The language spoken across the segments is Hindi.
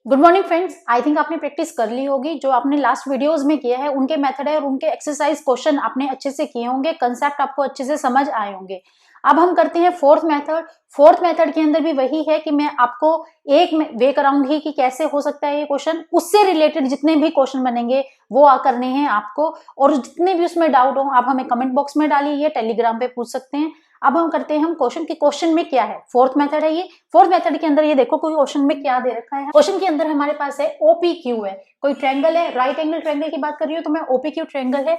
Good morning friends. I think आपने प्रैक्टिस कर ली होगी। जो आपने लास्ट वीडियोस में किया है उनके मेथड है और उनके एक्सरसाइज क्वेश्चन आपने अच्छे से किए होंगे, कंसेप्ट आपको अच्छे से समझ आए होंगे। अब हम करते हैं फोर्थ मेथड। फोर्थ मेथड के अंदर भी वही है कि मैं आपको एक वे कराऊंगी कि कैसे हो सकता है ये क्वेश्चन, उससे रिलेटेड जितने भी क्वेश्चन बनेंगे वो करने हैं आपको, और जितने भी उसमें डाउट हो आप हमें कमेंट बॉक्स में डालिए या टेलीग्राम पे पूछ सकते हैं। अब हम करते हैं हम क्वेश्चन की क्वेश्चन में क्या है। फोर्थ मेथड है ये। फोर्थ मेथड के अंदर ये देखो कोई क्वेश्चन में क्या दे रखा है। क्वेश्चन के अंदर हमारे पास है OPQ है, कोई ट्रायंगल है, राइट एंगल ट्रायंगल की बात कर रही हूँ तो मैं OPQ ट्रायंगल है,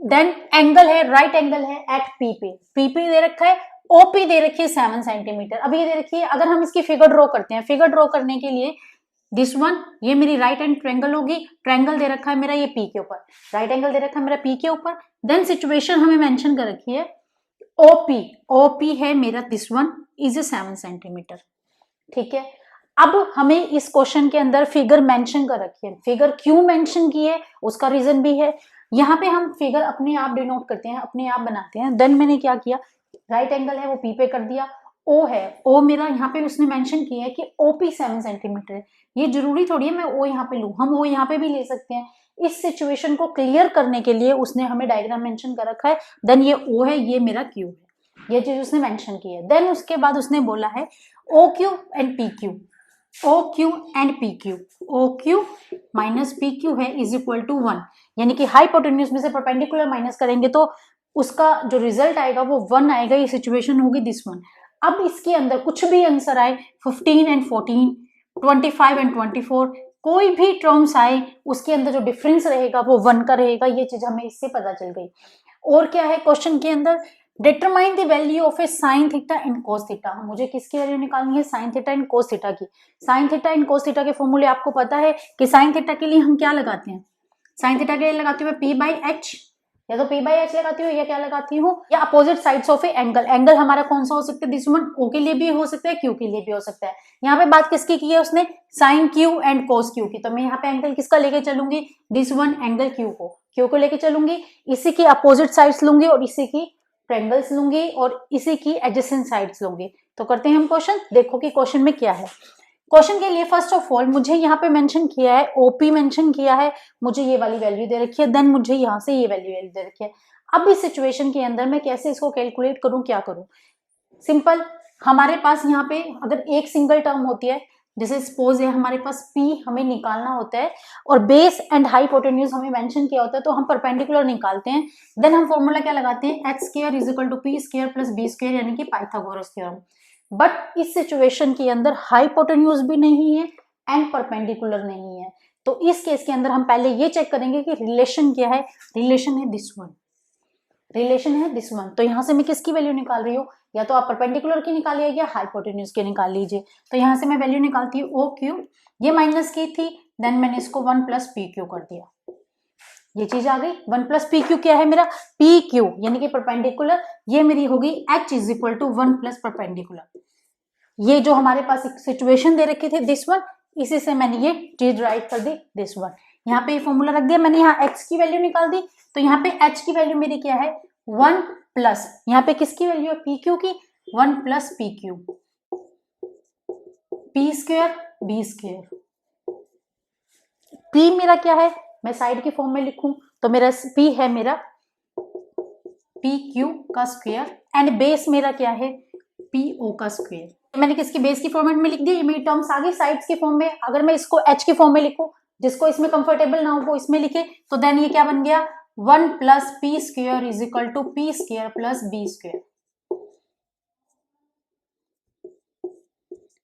देन एंगल है, राइट एंगल है एट पी पे दे रखा है, OP दे रखी है 7 सेंटीमीटर। अब ये दे रखी है, अगर हम इसकी फिगर ड्रॉ करते हैं, फिगर ड्रॉ करने के लिए दिस वन, ये मेरी राइट हैंड ट्रायंगल होगी, ट्रायंगल दे रखा है मेरा ये P के ऊपर, राइट एंगल दे रखा है मेरा P के ऊपर। देन सिचुएशन हमें मेंशन कर रखी है OP है मेरा दिस वन इज 7 सेंटीमीटर। ठीक है, अब हमें इस क्वेश्चन के अंदर फिगर मेंशन कर रखी है। फिगर क्यों मेंशन की है उसका रीजन भी है। यहाँ पे हम फिगर अपने आप डिनोट करते हैं, अपने आप बनाते हैं। देन मैंने क्या किया, राइट एंगल है वो P पे कर दिया, O है, O मेरा यहाँ पे उसने मेंशन किया है कि OP 7 सेंटीमीटर है। ये जरूरी थोड़ी है मैं O यहाँ पे लूं, हम O यहाँ पे भी ले सकते हैं। इस सिचुएशन को क्लियर करने के लिए उसने हमें डायग्राम मेंशन कर रखा है। देन ये O है, ये मेरा Q है, ये चीज उसने मेंशन की है। देन उसके बाद उसने बोला है OQ and PQ, OQ and PQ, OQ minus PQ है इज इक्वल टू 1, यानी कि हाइपोटेन्यूज में से परपेंडिकुलर माइनस करेंगे तो उसका जो रिजल्ट आएगा वो 1 आएगा। ये सिचुएशन होगी दिस वन। अब इसके अंदर कुछ भी आंसर आए, 15 एंड 14, 25 एंड 24, कोई भी टर्म्स आए उसके अंदर जो डिफरेंस रहेगा वो 1 का रहेगा। ये चीज हमें इससे पता चल गई। और क्या है क्वेश्चन के अंदर, determine the value of a sine theta and cos theta. मुझे किसकी वैल्यू निकालनी है, sine theta and cos theta की। Sine theta and cos theta के फॉर्मूले आपको पता है कि साइन थीटा के लिए हम क्या लगाते हैं, साइन थीटा के लिए लगाती हूँ P/H, या तो P/H लगाती हूँ या क्या लगाती हूँ, या opposite sides of A angle. Angle हमारा कौन सा हो सकता है, दिस वन, O के लिए भी हो सकता है, Q के लिए भी हो सकता है। यहाँ पे बात किसकी की है उसने, sine Q and cos Q की। तो मैं यहाँ पे एंगल किसका लेके चलूंगी, दिस वन, एंगल Q को लेके चलूंगी, इसी की अपोजिट साइड्स लूंगी और इसी की ट्रायंगल्स लूंगी और इसी की एडजेसेंट साइड्स लूंगी। तो करते हैं हम क्वेश्चन, देखो कि क्वेश्चन में क्या है। क्वेश्चन के लिए फर्स्ट ऑफ ऑल मुझे यहाँ पे मेंशन किया है OP मेंशन किया है, मुझे ये वाली वैल्यू दे रखी है, देन मुझे यहाँ से ये वैल्यू दे रखी है। अब इस सिचुएशन के अंदर मैं कैसे इसको कैलकुलेट करूं, क्या करूं, सिंपल। हमारे पास यहाँ पे अगर एक सिंगल टर्म होती है, जैसे सपोज है हमारे पास P हमें निकालना होता है और बेस एंड हाइपोटेन्यूज हमें मेंशन किया होता है, तो हम परपेंडिकुलर निकालते हैं। देन हम फॉर्मूला क्या लगाते हैं, h² is equal to P² plus B², यानी कि पाइथागोरस थ्योरम। बट इस सिचुएशन के अंदर हाइपोटेन्यूज भी नहीं है एंड परपेंडिकुलर नहीं है, तो इस केस के अंदर हम पहले ये चेक करेंगे कि रिलेशन क्या है। रिलेशन है दिस वन, रिलेशन है दिस वन। तो यहां से मैं किसकी वैल्यू निकाल रही हूँ, या तो आप परपेंडिकुलर की निकालिए या हाइपोटेन्यूज की निकाल लीजिए। तो यहां से मैं वैल्यू निकालती हूँ OQ, ये माइनस की थी, देन मैंने इसको 1 प्लस PQ कर दिया, ये चीज आ गई। 1 प्लस PQ क्या है मेरा, PQ यानी कि परपेंडिकुलर, ये मेरी होगी H is equal to 1 plus perpendicular. ये जो हमारे पास एक सिचुएशन दे रखी थी दिस वन, इसी से मैंने ये चीज राइट कर दी दिस वन। यहाँ पे फॉर्मूला रख दिया, मैंने यहाँ x की वैल्यू निकाल दी, तो यहाँ पे h की वैल्यू मेरी क्या है 1 प्लस, यहाँ पे किसकी वैल्यू है PQ की, 1 plus PQ, P² B²। P मेरा क्या है, मैं साइड की फॉर्म में लिखूं तो मेरा P है मेरा PQ का स्क्वायर एंड बेस मेरा क्या है PO का स्क्वायर। मैंने किसकी बेस की फॉर्मेट में लिख दी, ये मेरी टर्म्स आ गई साइड्स की फॉर्म में। अगर मैं इसको H की फॉर्म में लिखूं, जिसको इसमें कंफर्टेबल ना हो वो इसमें लिखे, तो देन ये क्या बन गया 1 plus P² is equal to P² plus B²,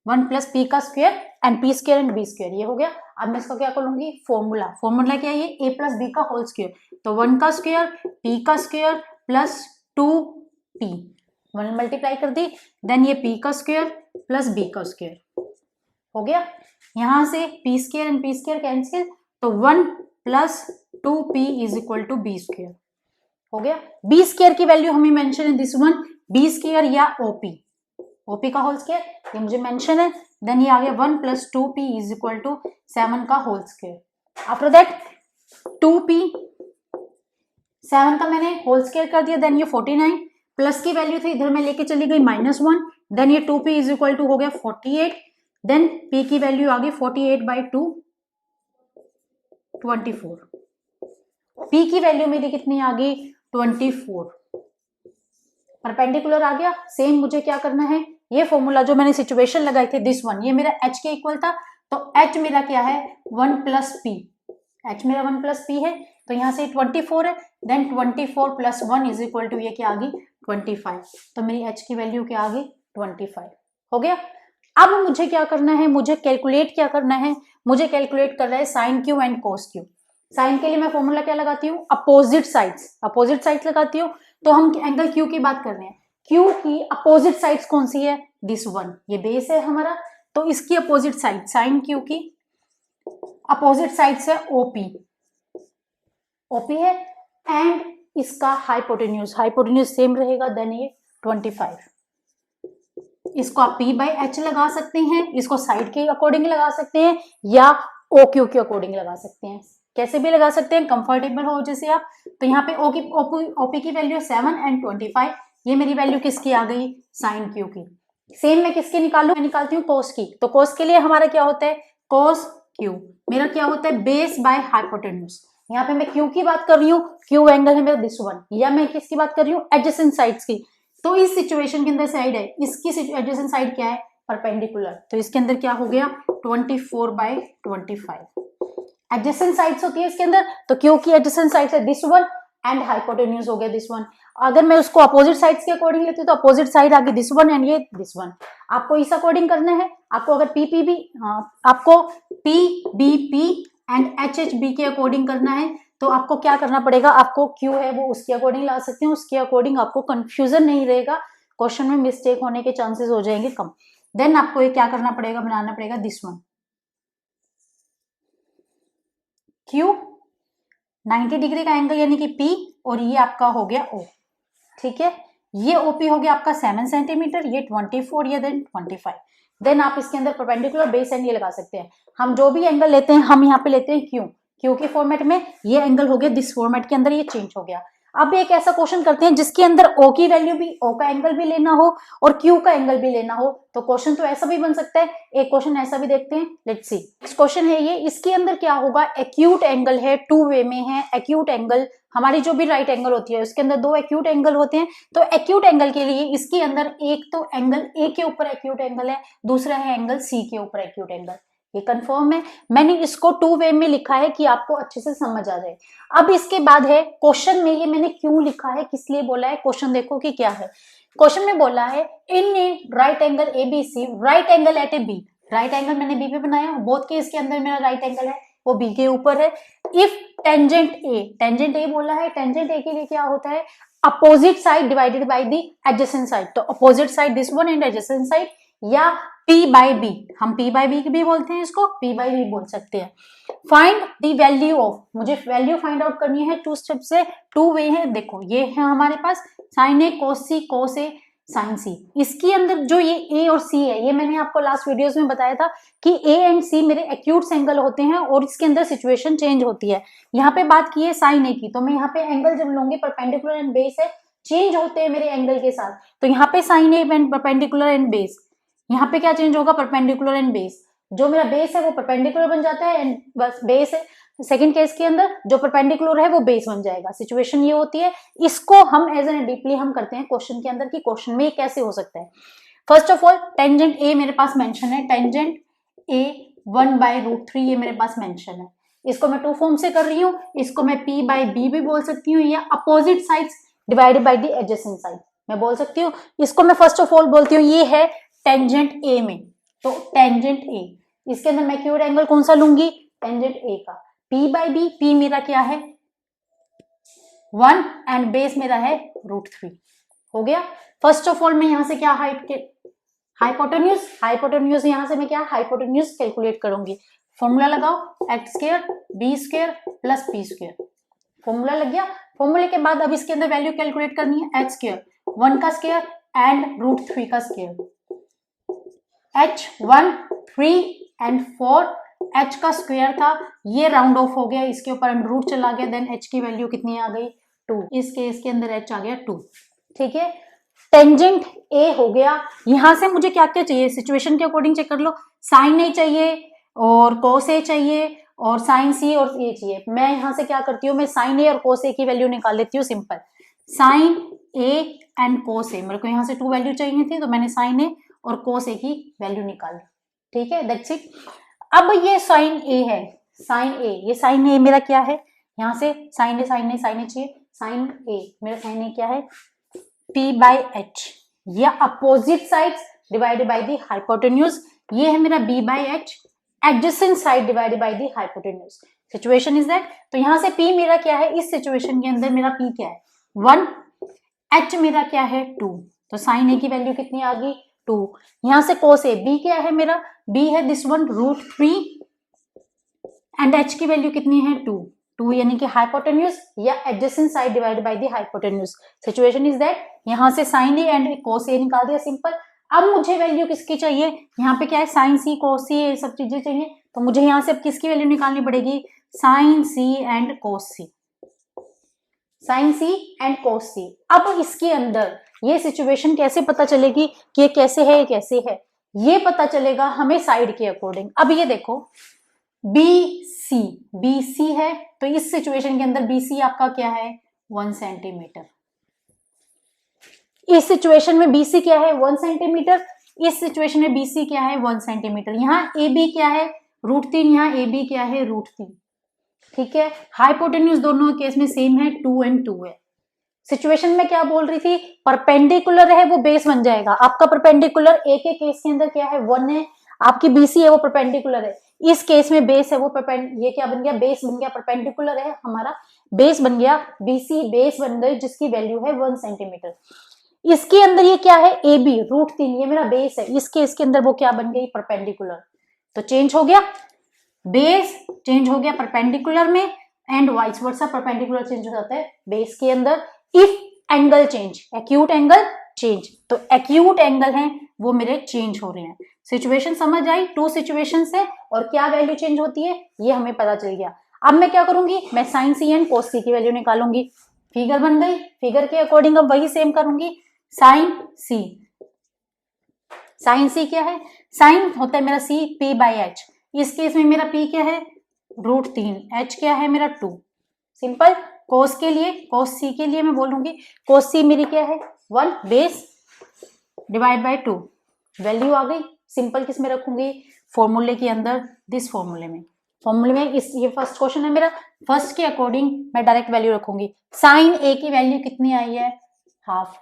1 plus P का square and P² and B², ये हो गया। अब मैं इसका क्या करूंगी, फॉर्मूला, फॉर्मूला क्या है ये A प्लस B का होल स्क्वायर, तो 1 का स्क्वायर P का स्क्वायर प्लस 2P, 1 मल्टीप्लाई कर दी, देन ये P का स्क्वायर प्लस B का स्क्वायर हो गया। यहां से P² एंड P² कैंसिल, तो 1 plus 2P is equal to B² हो गया। B² की वैल्यू हमें मेंशन है दिस वन, B² या OP का होल स्क्वायर, ये मुझे मेंशन है। देन ये आ गया 1 plus 2P is equal to 7 का whole square. After that 2P 7 का मैंने होल स्क्वायर कर दिया, देन ये 49 प्लस की वैल्यू थी, इधर मैं लेके चली गई -1, देन ये 2P इज इक्वल टू हो गया 48, देन P की वैल्यू आ गई 48/2 24। P की वैल्यू मेरी कितनी आ गई 24। परपेंडिकुलर आ गया। सेम मुझे क्या करना है, ये फॉर्मूला जो मैंने सिचुएशन लगाई थी दिस वन, ये मेरा H के इक्वल था, तो H मेरा क्या है 1 + P, H मेरा 1 + P है, तो यहाँ से 24 है, देन 24 + 1 = ये क्या आ गई 25। तो मेरी H की वैल्यू क्या आ गई 25 हो गया। अब मुझे क्या करना है, मुझे कैलकुलेट क्या करना है, मुझे कैलकुलेट करना है sine Q and cos Q. साइन के लिए मैं फॉर्मूला क्या लगाती हूँ, अपोजिट साइड्स लगाती हूँ। तो हम एंगल क्यू की बात कर रहे हैं, क्यू की अपोजिट साइड्स कौन सी है, दिस वन, ये बेस है हमारा, तो इसकी अपोजिट साइड साइन क्यू की अपोजिट साइड्स है ओपी है, एंड इसका हाइपोटेन्यूज सेम रहेगा, देन ये 25। इसको आप P/H लगा सकते हैं, इसको साइड के अकॉर्डिंग लगा सकते हैं, या OQ के अकॉर्डिंग लगा सकते हैं, कैसे भी लगा सकते हैं, कंफर्टेबल हो जैसे आप। तो यहाँ पे OP की वैल्यू 7 एंड 25, ये मेरी वैल्यू किसकी आ गई साइन क्यू की। सेम मैं किसकी निकालू, मैं निकालती हूँ कोस की। तो कोस के लिए हमारा क्या होता है, कोस क्यू मेरा क्या होता है बेस बाय हाइपोटेन्यूज। यहाँ पे मैं क्यू की बात कर रही हूँ, क्यू एंगल है मेरा दिस वन, या मैं किसकी बात कर रही हूँ एडजेसेंट साइड्स की। तो इस सिचुएशन के अंदर साइड है, इसकी एडजेसेंट साइड क्या है परपेंडिकुलर, तो इसके अंदर क्या हो गया 24/25। एडजेसेंट साइड्स होती है इसके अंदर, तो क्यू की एडजेसेंट साइड है दिस वन एंड हाइपोटेन्यूज हो गया दिस वन। अगर मैं उसको अपोजिट साइड्स के अकॉर्डिंग लेती हूँ तो अपोजिट साइड आ गई दिस वन एंड ये दिस वन। आपको इस अकॉर्डिंग करना है, आपको अगर PPB आपको PBP एंड HHB के अकॉर्डिंग करना है, तो आपको क्या करना पड़ेगा, आपको क्यू है वो उसके अकॉर्डिंग ला सकते हैं, उसके अकॉर्डिंग आपको कंफ्यूजन नहीं रहेगा, क्वेश्चन में मिस्टेक होने के चांसेस हो जाएंगे कम। देन आपको ये क्या करना पड़ेगा, बनाना पड़ेगा दिस वन क्यू 90 डिग्री का एंगल यानी कि P, और ये आपका हो गया O, ठीक है। ये OP हो गया आपका 7 सेंटीमीटर, ये 24, ये देन 25। देन आप इसके अंदर परपेंडिकुलर बेस एंड ये लगा सकते हैं। हम जो भी एंगल लेते हैं हम यहाँ पे लेते हैं क्यू के फॉर्मेट में, ये एंगल हो गया दिस फॉर्मेट के अंदर, ये चेंज हो गया। अब एक ऐसा क्वेश्चन करते हैं जिसके अंदर O की वैल्यू भी, O का एंगल भी लेना हो और Q का एंगल भी लेना हो, तो क्वेश्चन तो ऐसा भी बन सकता है। एक क्वेश्चन ऐसा भी देखते हैं, लेट्स सी। नेक्स्ट क्वेश्चन है ये, इसके अंदर क्या होगा, एक्यूट एंगल है, 2 वे में है एक्यूट एंगल। हमारी जो भी राइट एंगल होती है उसके अंदर 2 एक्यूट एंगल होते हैं, तो एक्यूट एंगल के लिए इसके अंदर एक तो एंगल A के ऊपर एक्यूट एंगल है, दूसरा है एंगल C के ऊपर एक्यूट एंगल। ये कंफर्म है, मैंने इसको 2 वे में लिखा है कि आपको अच्छे से समझ आ जाए। अब इसके बाद है क्वेश्चन में, ये मैंने क्यों लिखा है, किस लिए बोला है, क्वेश्चन देखो कि क्या है। क्वेश्चन में बोला है in a right angle ABC, right angle at A B, right angle मैंने B पे बनाया, बोथ के इसके अंदर मेरा राइट एंगल है वो B के ऊपर है। इफ टेंजेंट A बोला है, टेंजेंट A के लिए क्या होता है, opposite side divided by the adjacent side, तो opposite side this one and adjacent side, या P/B, हम P/B भी बोलते हैं, इसको P/B बोल सकते हैं। फाइंड द वैल्यू ऑफ, मुझे वैल्यू फाइंड आउट करनी है 2 स्टेप से, 2 वे है। देखो ये है हमारे पास sign A cos C, cos A sin C। इसके अंदर जो ये A और C है, ये मैंने आपको लास्ट वीडियोस में बताया था कि A एंड C मेरे एक्यूट एंगल होते हैं और इसके अंदर सिचुएशन चेंज होती है। यहाँ पे बात की है साइन A की, तो मैं यहाँ पे एंगल जब लूंगी परपेंडिकुलर एंड बेस है, चेंज होते हैं मेरे एंगल के साथ, तो यहाँ पे sine A and perpendicular and base, यहाँ पे क्या चेंज होगा परपेंडिकुलर एंड बेस, जो मेरा बेस है वो परपेंडिकुलर बन जाता है एंड बस बेस है। सेकंड केस के अंदर जो परपेंडिकुलर है वो बेस बन जाएगा, सिचुएशन ये होती है। इसको हम एज एन डीपली हम करते हैं क्वेश्चन के अंदर कि क्वेश्चन में ये कैसे हो सकता है। First of all tangent A मेरे पास मेंशन है, टेंजेंट A 1/√3 ये मेरे पास मेंशन है। इसको मैं 2 फॉर्म से कर रही हूँ, इसको मैं P/B भी बोल सकती हूँ, या opposite sides divided by the adjacent side मैं बोल सकती हूँ। इसको मैं फर्स्ट ऑफ ऑल बोलती हूँ ये है टेंजेंट A में, तो टेंजेंट A, इसके अंदर मैं एक्यूट एंगल कौन सा लूंगी, टेंजेंट A का। P/B, P मेरा क्या है 1 एंड बेस मेरा है √3 हो गया। फर्स्ट ऑफ ऑल मैं यहां से क्या हाइपोटेन्यूज यहां से मैं क्या हाइपोटेन्यूज कैलकुलेट करूंगी। फॉर्मूला लगाओ x² b² plus p², formula लग गया। फॉर्मूले के बाद अब इसके अंदर वैल्यू कैलकुलेट करनी है, h² 1 का स्क्वायर एंड √3 का स्क्वायर, h1 3 एंड 4, h का स्क्वायर था ये राउंड ऑफ हो गया, इसके ऊपर अंडर रूट चला गया, देन h की वैल्यू कितनी आ गई 2, इस केस के अंदर h आ गया 2, ठीक है। टेंजेंट ए हो गया। यहां से मुझे क्या क्या चाहिए, सिचुएशन के अकॉर्डिंग चेक कर लो। साइन ए चाहिए और कोस ए चाहिए और साइन सी और ए चाहिए। मैं यहां से क्या करती हूँ, मैं साइन ए और कोस ए की वैल्यू निकाल लेती हूँ। Simple, sine A and cos A, मेरे को यहाँ से 2 वैल्यू चाहिए थी, तो मैंने साइन ए और कोस ए की वैल्यू निकाली। ठीक है, दैट्स इट। अब ये साइन ए है, साइन ए, ये साइन ए मेरा क्या है, यहाँ से साइन ए साइन ए साइन ए चाहिए। साइन ए, मेरा साइन ए क्या है, P by H, या opposite sides divided by the hypotenuse. ये है मेरा B by H, adjacent side divided by the hypotenuse. Situation is that, तो यहाँ से P मेरा क्या है, इस सिचुएशन के अंदर मेरा P क्या है 1, H मेरा क्या है 2, तो साइन ए की वैल्यू कितनी आ गई 2। यहाँ से कोस ए, B क्या है मेरा, B है दिस वन √3 एंड H की वैल्यू कितनी है 2, यानी कि हाइपोटेन्यूज या adjacent side divided by the hypotenuse. Situation is that, यहाँ से साइन ए एंड कोस ए निकाल दिया सिंपल। अब मुझे वैल्यू किसकी चाहिए, यहाँ पे क्या है साइन सी कोस सी, ये सब चीजें चाहिए, तो मुझे यहाँ से अब किसकी वैल्यू निकालनी पड़ेगी, sine C and cos C, sine C and cos C. अब इसके अंदर ये सिचुएशन कैसे पता चलेगी कि ये कैसे है, ये कैसे है, ये पता चलेगा हमें साइड के अकॉर्डिंग। अब ये देखो बी सी है, तो इस सिचुएशन के अंदर बी सी आपका क्या है 1 सेंटीमीटर। इस सिचुएशन में बी सी क्या है 1 सेंटीमीटर, इस सिचुएशन में बी सी क्या है 1 सेंटीमीटर। यहाँ ए बी क्या है √3, यहाँ ए बी क्या है √3। ठीक है, हाइपोटेन्यूज दोनों केस में सेम है, 2 and 2 है। सिचुएशन में क्या बोल रही थी, परपेंडिकुलर है वो बेस बन जाएगा। आपका परपेंडिकुलर ए के केस के अंदर क्या है 1 है, आपकी बीसी है वो परपेंडिकुलर है, इस केस में बेस है वो ये क्या बन गया, बेस बन गया, परपेंडिकुलर है हमारा, बेस बन गया, बीसी बेस बन गई जिसकी वैल्यू है 1 सेंटीमीटर। इसके अंदर ये क्या है ए बी √3, ये मेरा बेस है, इस केस के अंदर वो क्या बन गई परपेंडिकुलर, तो चेंज हो गया, बेस चेंज हो गया परपेंडिकुलर में and vice versa, perpendicular change हो जाता है बेस के अंदर। If angle change, acute angle change, तो एक्यूट एंगल है वो मेरे चेंज हो रहे हैं। सिचुएशन समझ आई, 2 सिचुएशन है और क्या वैल्यू चेंज होती है ये हमें पता चल गया। अब मैं क्या करूंगी, मैं साइन सी एंड कोस सी की वैल्यू निकालूंगी। फिगर बन गई, फिगर के अकॉर्डिंग अब वही सेम करूंगी। साइन सी क्या है, साइन होता है मेरा सी P by H, इस केस में मेरा P क्या है √3, H क्या है मेरा 2। सिंपल, कोस के लिए, कोस सी के लिए मैं बोलूंगी, कोस सी मेरी क्या है 1 बेस डिवाइड बाय 2, वैल्यू आ गई। सिंपल किस में रखूंगी, फॉर्मूले के अंदर, दिस फॉर्मूले में इस, ये फर्स्ट क्वेश्चन है मेरा, फर्स्ट के अकॉर्डिंग मैं डायरेक्ट वैल्यू रखूंगी। साइन ए की वैल्यू कितनी आई है हाफ,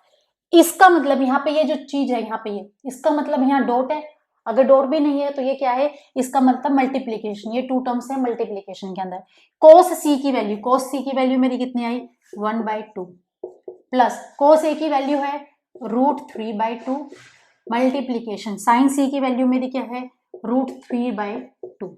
इसका मतलब यहाँ पे ये जो चीज है यहाँ पे ये, इसका मतलब यहाँ डॉट है, अगर डॉट भी नहीं है तो ये क्या है, इसका मतलब मल्टीप्लीकेशन, ये 2 टर्म्स है मल्टीप्लीकेशन के अंदर। कोस सी की वैल्यू मेरी कितनी आई 1/2 प्लस कोस ए की वैल्यू है √3/2 मल्टीप्लीकेशन साइन सी की वैल्यू मेरी क्या है √3/2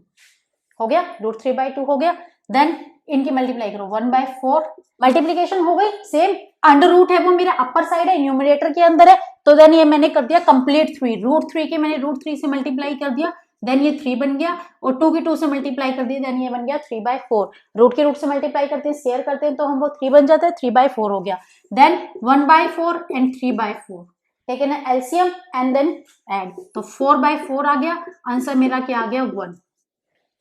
हो गया, √3/2 हो गया। देन इनकी मल्टीप्लाई करो 1/4, मल्टीप्लीकेशन हो गई सेम। अंडर रूट है वो मेरा अपर साइड है, न्यूमरेटर के अंदर है, तो देन ये मैंने कर दिया कंप्लीट 3, √3 के मैंने √3 से मल्टीप्लाई कर दिया, देन ये 3 बन गया, और 2 की 2 से मल्टीप्लाई कर दिया, देन ये बन गया 3/4। रूट के रूट से मल्टीप्लाई करते हैं, शेयर करते हैं, तो हम वो 3 बन जाता है, 3/4 हो गया। देन 1/4 एंड 3/4 ठीक है ना, एलसीएम एंड देन एड, तो 4/4 आ गया, आंसर मेरा क्या आ गया 1।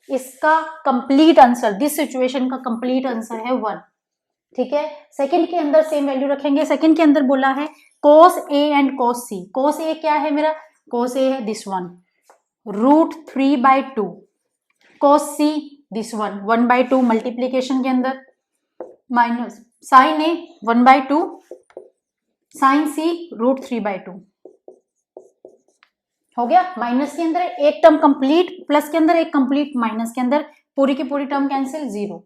इसका कंप्लीट आंसर, दिस सिचुएशन का कंप्लीट आंसर है 1। ठीक है, सेकंड के अंदर सेम वैल्यू रखेंगे। सेकंड के अंदर बोला है कोस ए एंड कोस सी। कोस ए क्या है मेरा, कोस ए है this one √3/2, cos see this one 1/2 multiplication के अंदर, माइनस साइन ए 1/2, साइन सी √3/2 हो गया। माइनस के अंदर एक टर्म कंप्लीट, प्लस के अंदर एक कंप्लीट, माइनस के अंदर पूरी की पूरी टर्म कैंसिल, 0।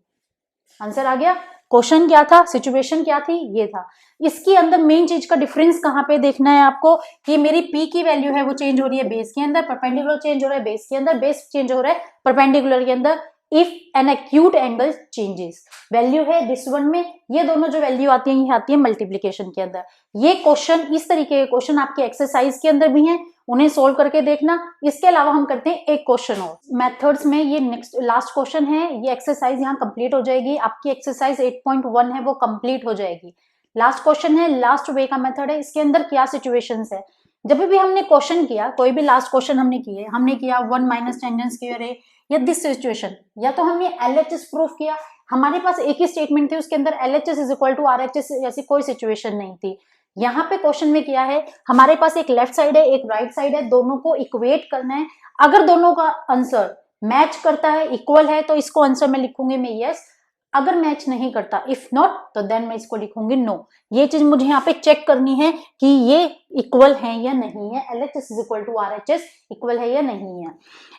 आंसर आ गया। क्वेश्चन क्या था, सिचुएशन क्या थी, ये था। इसके अंदर मेन चीज का डिफरेंस कहाँ पे देखना है आपको, कि मेरी P की वैल्यू है वो चेंज हो रही है बेस के अंदर, परपेंडिकुलर चेंज हो रहा है बेस के अंदर, बेस चेंज हो रहा है परपेंडिकुलर के अंदर। If an acute angle changes, value है दिस वन में, ये दोनों जो वैल्यू आती है ये आती है मल्टीप्लीकेशन के अंदर। ये क्वेश्चन, इस तरीके के क्वेश्चन आपके एक्सरसाइज के अंदर भी हैं, उन्हें सोल्व करके देखना। इसके अलावा हम करते हैं एक क्वेश्चन और मेथड्स में, ये नेक्स्ट लास्ट क्वेश्चन है, ये एक्सरसाइज यहाँ कंप्लीट हो जाएगी, आपकी एक्सरसाइज 8.1 है वो कंप्लीट हो जाएगी। लास्ट क्वेश्चन है, लास्ट वे का मेथड है। इसके अंदर क्या सिचुएशंस है, जब भी हमने क्वेश्चन किया, कोई भी लास्ट क्वेश्चन हमने किया 1 माइनस टेंजेंट स्क्वायर ए, या दिस सिचुएशन, या तो हमने LHS प्रूफ किया, हमारे पास एक ही स्टेटमेंट थी, उसके अंदर LHS is equal to RHS, ऐसी कोई सिचुएशन नहीं थी। यहाँ पे क्वेश्चन में क्या है, हमारे पास एक लेफ्ट साइड है, एक राइट साइड है, दोनों को इक्वेट करना है। अगर दोनों का आंसर मैच करता है, इक्वल है, तो इसको आंसर में लिखूंगी मैं यस, अगर मैच नहीं करता, इफ नॉट, तो देन मैं इसको लिखूंगी नो। ये चीज मुझे यहाँ पे चेक करनी है कि ये इक्वल है या नहीं है, LHS is equal to RHS equal है या नहीं है।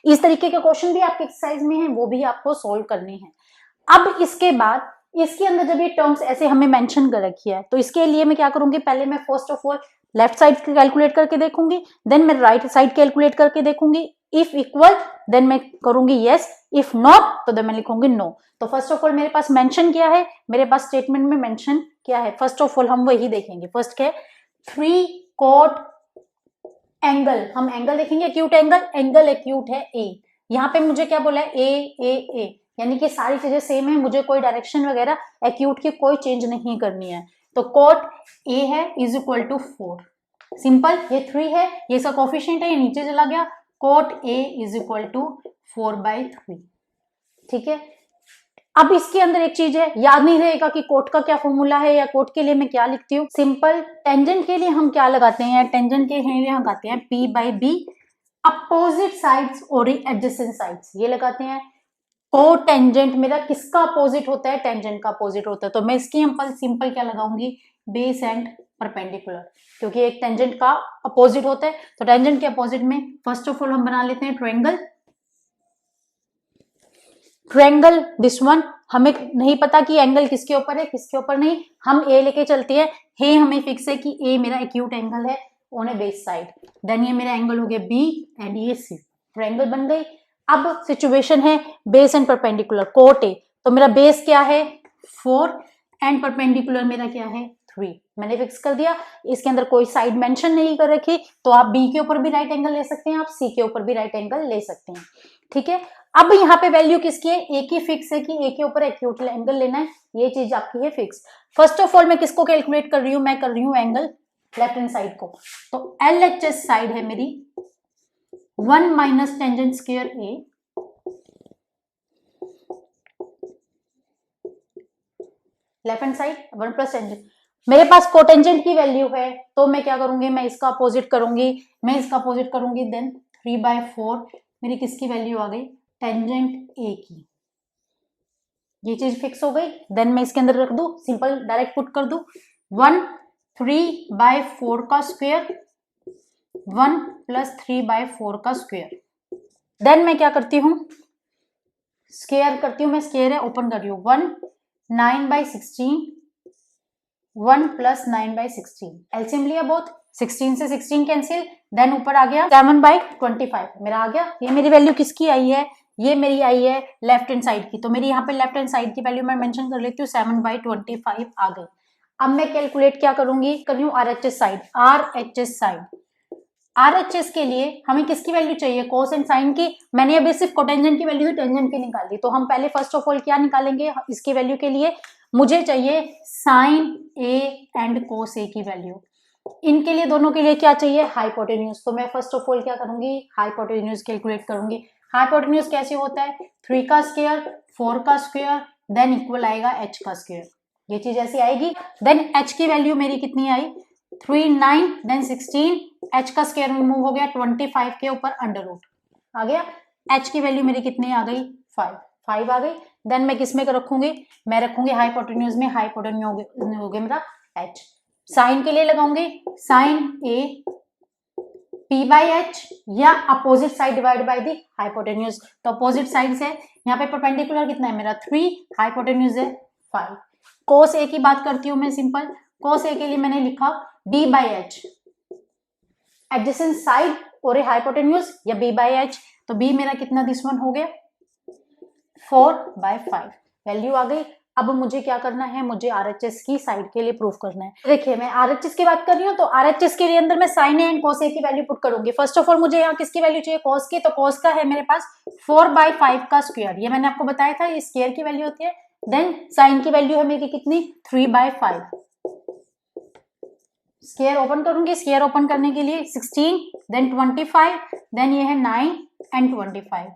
इस तरीके के क्वेश्चन भी आपके एक्सरसाइज में है, वो भी आपको सोल्व करने हैं। अब इसके बाद इसके अंदर जब ये टर्म्स ऐसे हमें मेंशन कर रखी है, तो इसके लिए मैं क्या करूंगी, पहले मैं first of all left side calculate करके देखूंगी, देन मैं राइट साइड कैलकुलेट करके देखूंगी। इफ इक्वल देन मैं करूंगी यस, इफ नॉट तो देन मैं लिखूंगी नो। तो फर्स्ट ऑफ ऑल मेरे पास मेंशन किया है, मेरे पास स्टेटमेंट में मेंशन क्या है, फर्स्ट ऑफ ऑल हम वही देखेंगे। फर्स्ट क्या है, 3 कॉट एंगल, हम एंगल देखेंगे, एक्यूट एंगल, एंगल एक्यूट है ए। यहाँ पे मुझे क्या बोला है, ए, यानी कि सारी चीजें सेम है, मुझे कोई डायरेक्शन वगैरह एक्यूट की कोई चेंज नहीं करनी है। तो कॉट ए है इज इक्वल टू 4, सिंपल। ये 3 है, ये इसका कोफिशिएंट है, ये नीचे चला गया, cot A is equal to 4/3, ठीक है। अब इसके अंदर एक चीज है, याद नहीं रहेगा कि कोट का क्या फॉर्मूला है, या कोट के लिए मैं क्या लिखती हूँ। सिंपल, टेंजेंट के लिए हम क्या लगाते हैं, टेंजेंट के लिए हम लगाते हैं P/B, अपोजिट साइड्स और एडजेसेंट साइड्स, ये लगाते हैं। को टेंजेंट मेरा किसका अपोजिट होता है, टेंजेंट का अपोजिट होता है, तो मैं इसकी सिंपल क्या लगाऊंगी, बेस एंड परपेंडिकुलर, क्योंकि एक टेंजेंट का अपोजिट होता है। तो टेंजेंट के अपोजिट में फर्स्ट ऑफ ऑल हम बना लेते हैं ट्रायंगल। ट्रायंगल दिस वन, हमें नहीं पता कि एंगल किसके ऊपर है किसके ऊपर नहीं, हम ए लेके चलते हैं। हे हमें फिक्स है कि ए मेरा एक्यूट एंगल है on a base side, then ये मेरा एंगल हो गया बी एंड ये सी, ट्रायंगल बन गई। अब सिचुएशन है base and perpendicular, cot A, तो मेरा बेस क्या है 4 एंड परपेंडिकुलर मेरा क्या है 3, मैंने फिक्स कर दिया। इसके अंदर कोई साइड मेंशन नहीं कर रखी, तो आप बी के ऊपर भी राइट एंगल ले सकते हैं, आप सी के ऊपर भी राइट एंगल ले सकते हैं, ठीक है। अब यहाँ पे वैल्यू किसकी है, ए की फिक्स है कि ए के ऊपर एक्यूट एंगल लेना है, ये चीज आपकी है फिक्स। फर्स्ट ऑफ ऑल मैं किसको कैलकुलेट कर रही हूँ, मैं कर रही हूँ एंगल लेफ्ट हैंड साइड को, तो LHS साइड है मेरी 1 minus tangent square A, left hand side 1 plus tangent. मेरे पास कोटेंजेंट की वैल्यू है, तो मैं क्या करूंगी, मैं इसका अपोजिट करूंगी, देन 3/4 मेरी किसकी वैल्यू आ गई, टेंजेंट ए की, ये चीज फिक्स हो गई। देन मैं इसके अंदर रख दू, सिंपल डायरेक्ट पुट कर दू, 1 3/4 का स्क्वायर 1 प्लस 3/4 का स्क्वायर। देन मैं क्या करती हूँ, स्क्वायर करती हूँ, मैं स्क्वायर है ओपन कर रही हूँ, 1 9/16 1 प्लस 9/16, एलसीएम लिया बोथ, 16 से 16 कैंसिल, देन ऊपर आ गया 7/25 मेरा आ गया। ये मेरी वैल्यू किसकी आई है, ये मेरी आई है लेफ्ट हैंड साइड की, तो मेरी यहाँ पे लेफ्ट हैंड साइड की वैल्यू मैं मेंशन कर लेती हूँ, 7/25 आ गई। अब मैं कैलकुलेट क्या करूंगी, कर रही हूँ RHS side, RHS side, RHS के लिए हमें किसकी वैल्यू चाहिए, कोस एंड साइन की। मैंने अभी सिर्फ कोटेंजेंट की वैल्यू टेंजेंट की निकाल दी, तो हम पहले फर्स्ट ऑफ ऑल क्या निकालेंगे, इसकी वैल्यू के लिए मुझे चाहिए साइन ए एंड कोस ए की वैल्यू। इनके लिए दोनों के लिए क्या चाहिए, हाइपोटेन्यूज। तो मैं फर्स्ट ऑफ ऑल क्या करूंगी, हाइपोटेन्यूज कैलकुलेट करूंगी। हाइपोटेन्यूज कैसे होता है, 3 का स्क्वायर 4 का स्क्वायर देन इक्वल आएगा h का स्क्वायर, ये चीज ऐसी आएगी। देन h की वैल्यू मेरी कितनी आई 3 9 देन 16, h का स्क्वायर रिमूव हो गया, 25 के ऊपर अंडर रूट आ गया, h की वैल्यू मेरी कितनी आ गई 5 आ गई। देन मैं किस में रखूंगी, मैं रखूंगी हाइपोटेन्यूज में, हाइपोटेन्यूज हो गया मेरा h। साइन के लिए लगाऊंगी साइन ए P/H या opposite side divide by the hypotenuse, तो अपोजिट साइड से यहाँ पे परपेंडिकुलर कितना है मेरा 3, हाइपोटेन्यूज है 5। कोस ए की बात करती हूँ मैं, सिंपल कोस ए के लिए मैंने लिखा B/H, एडजेसेंट साइड और हाइपोटेन्यूज या B/H, तो B मेरा कितना दिस वन हो गया 4/5 वैल्यू आ गई। अब मुझे क्या करना है, मुझे RHS की साइड के लिए प्रूफ करना है। देखिए मैं RHS की बात कर रही हूँ, तो RHS के लिए अंदर मैं साइन ए एंड कोस ए की वैल्यू पुट करूंगी। फर्स्ट ऑफ ऑल मुझे यहाँ किसकी वैल्यू चाहिए, कोस की, तो कोस का है मेरे पास 4/5 का स्क्वायर, ये मैंने आपको बताया था, ये स्क्वायर की वैल्यू होती है। देन साइन की वैल्यू है मेरी कितनी 3/5, स्क्वायर ओपन करूंगी, स्क्वायर ओपन करने के लिए 16 देन 25 देन ये है 9 and 25,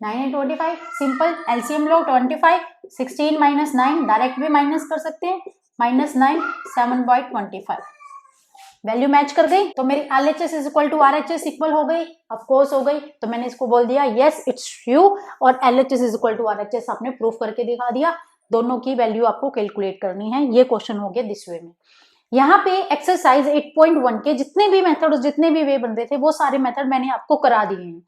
9 and 25 simple LCM low 25, 16 minus 9 direct भी माइनस कर सकते हैं, माइनस 9 7/25 वैल्यू मैच कर गई। तो मेरी LHS is equal to RHS equal हो गई, ऑफ कोर्स हो गई। तो मैंने इसको बोल दिया यस इट्स ट्रू और LHS is equal to RHS आपने प्रूफ करके दिखा दिया। दोनों की वैल्यू आपको कैलकुलेट करनी है। ये क्वेश्चन हो गया दिस वे में। यहाँ पे एक्सरसाइज 8.1 के जितने भी मेथड जितने भी वे बन रहे थे वो सारे मेथड मैंने आपको करा दिए हैं।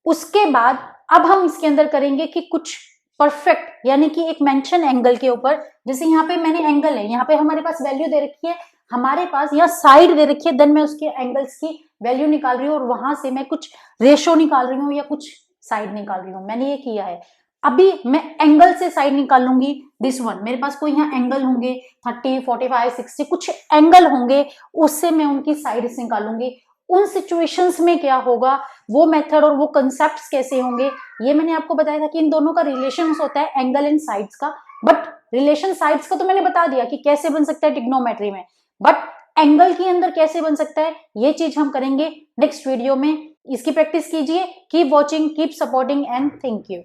उसके बाद अब हम इसके अंदर करेंगे कि कुछ परफेक्ट यानी कि एक मेंशन एंगल के ऊपर, जैसे यहाँ पे मैंने एंगल है, यहाँ पे हमारे पास वैल्यू दे रखी है, हमारे पास यहाँ साइड दे रखी है, देन मैं उसके एंगल्स की वैल्यू निकाल रही हूँ और वहां से मैं कुछ रेशो निकाल रही हूँ या कुछ साइड निकाल रही हूँ। मैंने ये किया है। अभी मैं एंगल से साइड निकालूंगी दिस वन, मेरे पास कोई यहाँ एंगल होंगे 30 45 60 कुछ एंगल होंगे, उससे मैं उनकी साइड से निकालूंगी। उन सिचुएशंस में क्या होगा, वो मेथड और वो कंसेप्ट्स कैसे होंगे, ये मैंने आपको बताया था कि इन दोनों का रिलेशन होता है एंगल एंड साइड्स का। बट रिलेशन साइड्स का तो मैंने बता दिया कि कैसे बन सकता है ट्रिग्नोमेट्री में, बट एंगल के अंदर कैसे बन सकता है ये चीज हम करेंगे नेक्स्ट वीडियो में। इसकी प्रैक्टिस कीजिए। Keep watching, keep supporting and thank you.